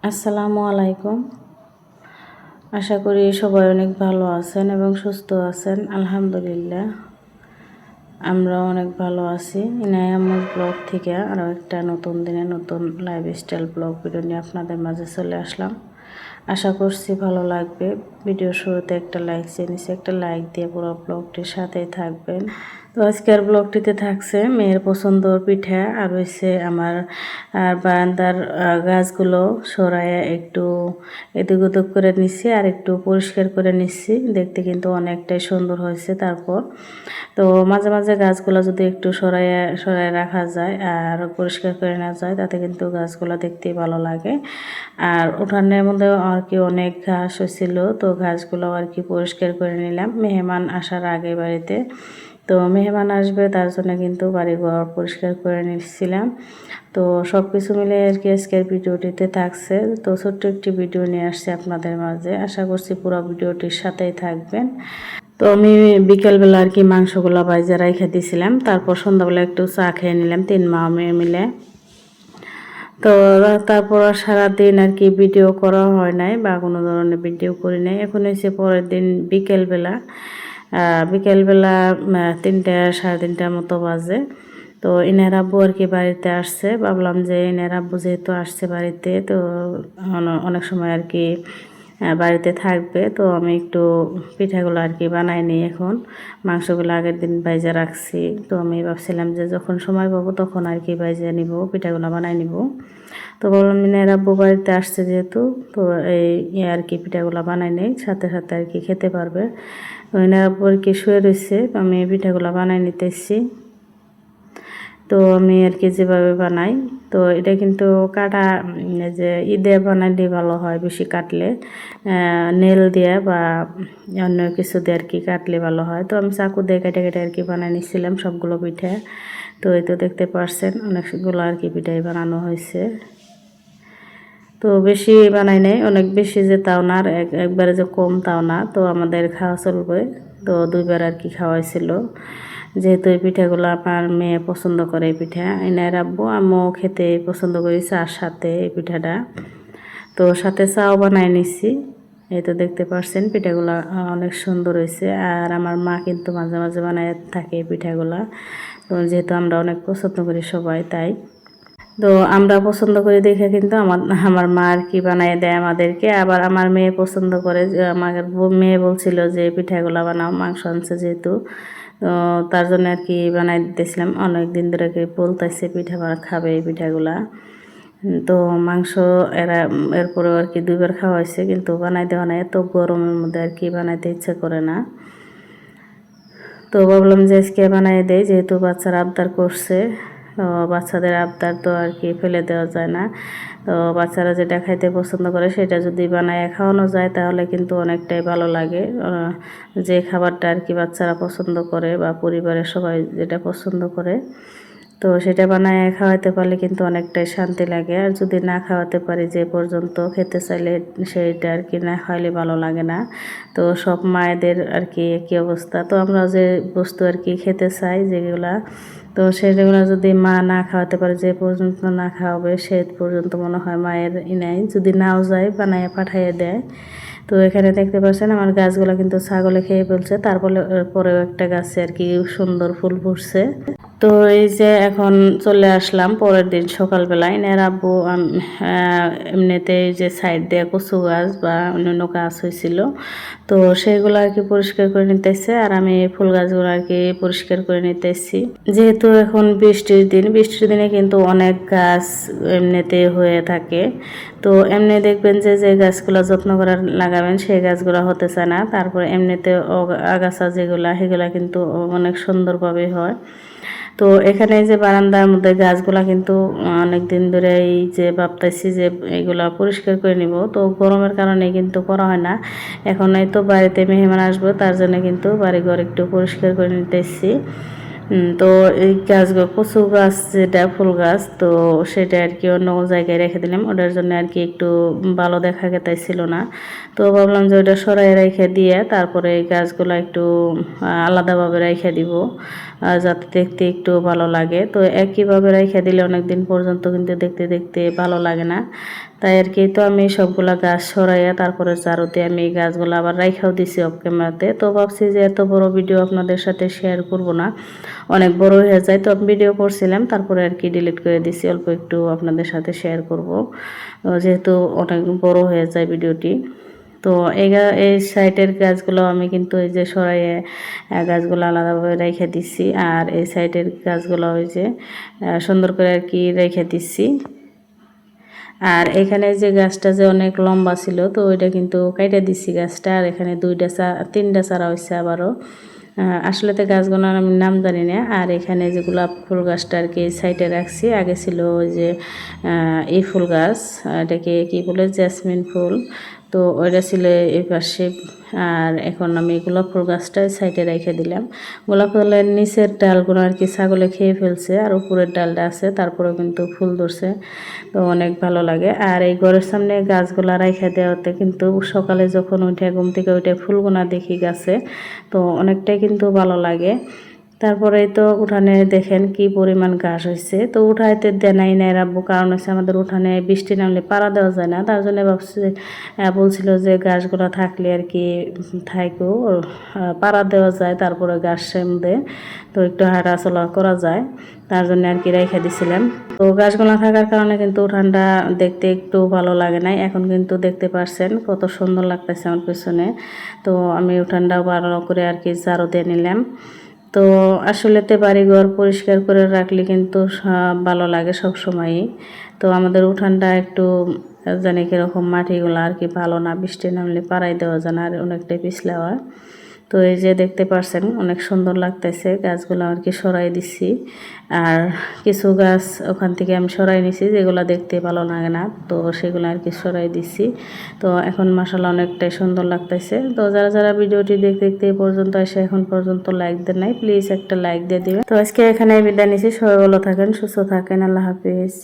আসসালামু আলাইকুম। আশা করি সবাই অনেক ভালো আছেন এবং সুস্থ আছেন। আলহামদুলিল্লাহ আমরা অনেক ভালো আছি। ইনায়ামুল ব্লগ থেকে আরও একটা নতুন দিনে নতুন লাইফস্টাইল ব্লগ ভিডিও নিয়ে আপনাদের মাঝে চলে আসলাম। আশা করছি ভালো লাগবে। ভিডিও শুরুতে একটা লাইক চেয়েছি, একটা লাইক দিয়ে পুরো ব্লগটির সাথেই থাকবেন। তো আজকের ব্লগটিতে থাকছে মেয়ের পছন্দর পিঠা আর হচ্ছে আমার বারান্দার গাছগুলো সরাইয়া একটু এদিক ওদিক করে নিচ্ছি আর একটু পরিষ্কার করে নিচ্ছি। দেখতে কিন্তু অনেকটাই সুন্দর হয়েছে। তারপর তো মাঝে মাঝে গাছগুলো যদি একটু সরাইয়া রাখা যায় আর পরিষ্কার করে নেওয়া যায় তাতে কিন্তু গাছগুলো দেখতে ভালো লাগে। আর উঠানের মধ্যে আর কি অনেক ঘাস হয়েছিল, তো ঘাসগুলো আর কি পরিষ্কার করে নিলাম মেহমান আসার আগে বাড়িতে। তো মেহমান আসবে তার জন্য কিন্তু বাড়িঘর পরিষ্কার করে নিচ্ছিলাম। তো সব কিছু মিলে আর কি আজকের ভিডিওটিতে থাকছে। তো ছোট্ট একটি ভিডিও নিয়ে আসছি আপনাদের মাঝে। আশা করছি পুরো ভিডিওটির সাথেই থাকবেন। তো আমি বিকেলবেলা আর কি মাংসগুলো বাইজা রাইখা দিয়েছিলাম। তারপর সন্ধ্যাবেলা একটু চা খেয়ে নিলাম 3 মা মেয়ে মিলে। তো তারপর সারাদিন আর কি ভিডিও করা হয় নাই বা কোনো ধরনের ভিডিও করি নাই। এখন এসে পরের দিন বিকেলবেলা 3টা 3:30 মতো বাজে। তো এনার আব্বু আর কি বাড়িতে আসছে। ভাবলাম যে এনার আব্বু যেহেতু আসছে বাড়িতে, তো অনেক সময় আর কি বাড়িতে থাকবে, তো আমি একটু পিঠাগুলো আর কি বানাই নিই। এখন মাংসগুলো আগের দিন বাইজা রাখছি, তো আমি ভাবছিলাম যে যখন সময় পাবো তখন আর কি বাইজা নিব, পিঠাগুলো বানাই নিব। তো বললাম এনার আব্বু বাড়িতে আসছে যেহেতু, তো এই আর কি পিঠাগুলো বানাই নেই, সাথে সাথে আর কি খেতে পারবে। এনার আব্বু আর কি শুয়ে রয়েছে, তো আমি পিঠাগুলো বানাই নিতেছি। তো আমি আর কি যেভাবে বানাই, তো এটা কিন্তু কাটা যে ঈদে বানাইলে ভালো হয়, বেশি কাটলে নেল দিয়ে বা অন্য কিছু দিয়ে আর কি কাটলে ভালো হয়। তো আমি চাকু দিয়ে কেটে কেটে আর কি বানাই নিচ্ছিলাম সবগুলো পিঠা। তো এই তো দেখতে পারছেন অনেকগুলো আর কি পিঠাই বানানো হয়েছে। তো বেশি বানাই নাই, অনেক বেশি যে তাও না আর একবারে যে কম তাও না। তো আমাদের খাওয়া চলবে, তো 2বার আর কি খাওয়াইছিল। যেহেতু এই পিঠাগুলো আমার মেয়ে পছন্দ করে, এই পিঠা এনার আব্বু আমিও খেতে পছন্দ করি চার সাথে এই পিঠাটা। তো সাথে চাও বানাই নিছি। এই তো দেখতে পারছেন পিঠাগুলা অনেক সুন্দর হয়েছে। আর আমার মা কিন্তু মাঝে মাঝে বানায় থাকে এই পিঠাগুলা। তো যেহেতু আমরা অনেক পছন্দ করি সবাই, তাই তো আমরা পছন্দ করি দেখে কিন্তু আমার মা আর কি বানিয়ে দেয় আমাদেরকে। আবার আমার মেয়ে পছন্দ করে, আমার মেয়ে বলছিল যে পিঠাগুলা বানাও, মাংস আনছে যেহেতু, তো তার জন্য আর কি বানাই দিতেছিলাম। অনেক দিন ধরে কি বলতেছে পিঠা খাবে এই পিঠাগুলা। তো মাংস এরপরেও আর কি 2বার খাওয়া হয়েছে, কিন্তু বানাই দেওয়া নাই, এত গরমের মধ্যে আর কি বানাইতে ইচ্ছে করে না। তো ভাবলাম যে আজকে বানাই দেয়, যেহেতু বাচ্চারা আবদার করছে। তো বাচ্চাদের আবদার তো আর কি ফেলে দেওয়া যায় না। তো বাচ্চারা যেটা খাইতে পছন্দ করে সেটা যদি বানায় খাওয়ানো যায় তাহলে কিন্তু অনেকটাই ভালো লাগে। যে খাবারটা আর কি বাচ্চারা পছন্দ করে বা পরিবারের সবাই যেটা পছন্দ করে, তো সেটা বানায় খাওয়াতে পারলে কিন্তু অনেকটাই শান্তি লাগে। আর যদি না খাওয়াতে পারি যে পর্যন্ত খেতে চাইলে, সেইটা আর কি না খাওয়ালে ভালো লাগে না। তো সব মায়েদের আর কি একই অবস্থা। তো আমরা যে বস্তু আর কি খেতে চাই যেগুলা, তো সেগুলো যদি মা না খাওয়াতে পারে, যে পর্যন্ত না খাওয়াবে সে পর্যন্ত মনে হয় মায়ের নাই, যদি নাও যায় বানায় পাঠাইয়ে দেয়। তো এখানে দেখতে পাচ্ছেন আমার গাছগুলো কিন্তু ছাগলে খেয়ে ফেলছে। তারপরে পরেও একটা গাছে আর কি সুন্দর ফুল ফুটছে। তো এই যে এখন চলে আসলাম পরের দিন সকালবেলায়। এনার আব্বু এমনিতে যে সাইড দিয়ে কচু গাছ বা অন্যান্য গাছ হয়েছিল, তো সেগুলো আর কি পরিষ্কার করে নিতেছে। আর আমি ফুল গাছগুলো আর কি পরিষ্কার করে নিতেছি। যেহেতু এখন বৃষ্টির দিন, বৃষ্টির দিনে কিন্তু অনেক গাছ এমনিতে হয়ে থাকে। তো এমনি দেখবেন যে যে গাছগুলো যত্ন করে লাগাবেন সেই গাছগুলো হতে চায় না। তারপরে এমনিতে আগাছা যেগুলা সেগুলা কিন্তু অনেক সুন্দরভাবে হয়। তো এখানে যে বারান্দার মধ্যে গাছগুলা কিন্তু অনেক দিন ধরে এই যে ভাবতেছি যে এগুলা পরিষ্কার করে নিব, তো গরমের কারণে কিন্তু করা হয় না। এখন এই তো বাড়িতে মেহমান আসবে, তার জন্য কিন্তু বাড়িঘর একটু পরিষ্কার করে নিতেছি। তো এই গাছগুলো কচু গাছ যেটা ফুল গাছ, তো সেটা আর কি অন্য জায়গায় রেখে দিলাম, ওটার জন্য আর কি একটু ভালো দেখা গেছিল না। তো ভাবলাম যে ওটা সরাই রেখে দিয়ে তারপরে এই গাছগুলো একটু আলাদাভাবে রেখে দিব, যাতে দেখতে একটু ভালো লাগে। তো একইভাবে রেখে দিলে অনেক দিন পর্যন্ত কিন্তু দেখতে দেখতে ভালো লাগে না। তাই আর কি। তো আমি সবগুলা গাছ সরাইয়া তারপরে ঝাড়ুতে আমি এই গাছগুলো আবার রাইখাও দিছি অফ ক্যামেরাতে। তো ভাবছি যে এত বড় ভিডিও আপনাদের সাথে শেয়ার করব না, অনেক বড় হয়ে যায়। তো আমি ভিডিও করছিলাম, তারপরে আর কি ডিলিট করে দিছি, অল্প একটু আপনাদের সাথে শেয়ার করব, যেহেতু অনেক বড় হয়ে যায় ভিডিওটি। তো এই সাইডের গাছগুলো আমি কিন্তু এই যে সরাইয়ে গাছগুলো আলাদাভাবে রেখে দিচ্ছি, আর এই সাইডের গাছগুলো ওই যে সুন্দর করে আর কি রেখে দিচ্ছি। আর এখানে যে গাছটা যে অনেক লম্বা ছিল, তো ওইটা কিন্তু কাইটা দিচ্ছি গাছটা। আর এখানে 3টা চারা হয়েছে আবারও। আসলে তো গাছগুলোর আমি নাম জানি না। আর এখানে যে গোলাপ ফুল গাছটা আর কি সাইডে রাখছি, আগে ছিল ওই যে এই ফুল গাছ, এটাকে কি বলে, জেসমিন ফুল। তো ওইটা ছিল এই পাশে। আর এখন আমি গোলাপ ফুল গাছটা সাইডে রেখে দিলাম। গোলাপ ফুলের নিচের ডালগুলো আর কি ছাগলে খেয়ে ফেলছে, আর উপরের ডালটা আছে, তারপরেও কিন্তু ফুল ধরছে, তো অনেক ভালো লাগে। আর এই ঘরের সামনে গাছগুলা রেখে দেওয়াতে কিন্তু সকালে যখন উঠে ঘুম থেকে উঠে ফুলগুনা দেখি গাছে, তো অনেকটাই কিন্তু ভালো লাগে। তারপরে তো উঠানে দেখেন কি পরিমাণ ঘাস হয়েছে। তো উঠাইতে দেনাই নাই রাখবো, কারণ হচ্ছে আমাদের উঠানে বৃষ্টি নামলে পাড়া দেওয়া যায় না। তার জন্য ভাবছি, বলছিল যে ঘাসগুলো থাকলে আর কি থাইকো পাড়া দেওয়া যায়, তারপরে ঘাস মধ্যে তো একটু হাঁটাচলা করা যায়, তার জন্য আর কি রেখে দিছিলাম। তো গাছগুলো থাকার কারণে কিন্তু উঠানটা দেখতে একটু ভালো লাগে নাই। এখন কিন্তু দেখতে পাচ্ছেন কত সুন্দর লাগতেছে আমার পিছনে। তো আমি উঠানটাও ভালো করে আর কি ঝাড়ু দিয়ে নিলাম। তো আসলেতে বাড়িঘর পরিষ্কার করে রাখলে কিন্তু ভালো লাগে সব সময়ই। তো আমাদের উঠানটা একটু জানি কীরকম, মাটিগুলো আর কি ভালো না, বৃষ্টি নামলে পাড়াই দেওয়া যায় না, আর অনেকটাই পিছলা হয়। তো এই যে দেখতে পাচ্ছেন অনেক সুন্দর লাগতেছে, গাছগুলো আর কি সরাই দিচ্ছি। আর কিছু গাছ ওখান থেকে আমি সরাই নিছি, যেগুলো দেখতে ভালো লাগে না, তো সেগুলো আর কি সরাই দিচ্ছি। তো এখন মাশাআল্লাহ অনেকটাই সুন্দর লাগতেছে। তো যারা যারা ভিডিওটি দেখতে দেখতে এই পর্যন্ত এসে এখন পর্যন্ত লাইক দেন নাই, প্লিজ একটা লাইক দিয়ে দিবেন। তো আজকে এখানে বিদায় নিচ্ছি। সবাই ভালো থাকেন, সুস্থ থাকেন, আল্লাহ হাফিজ।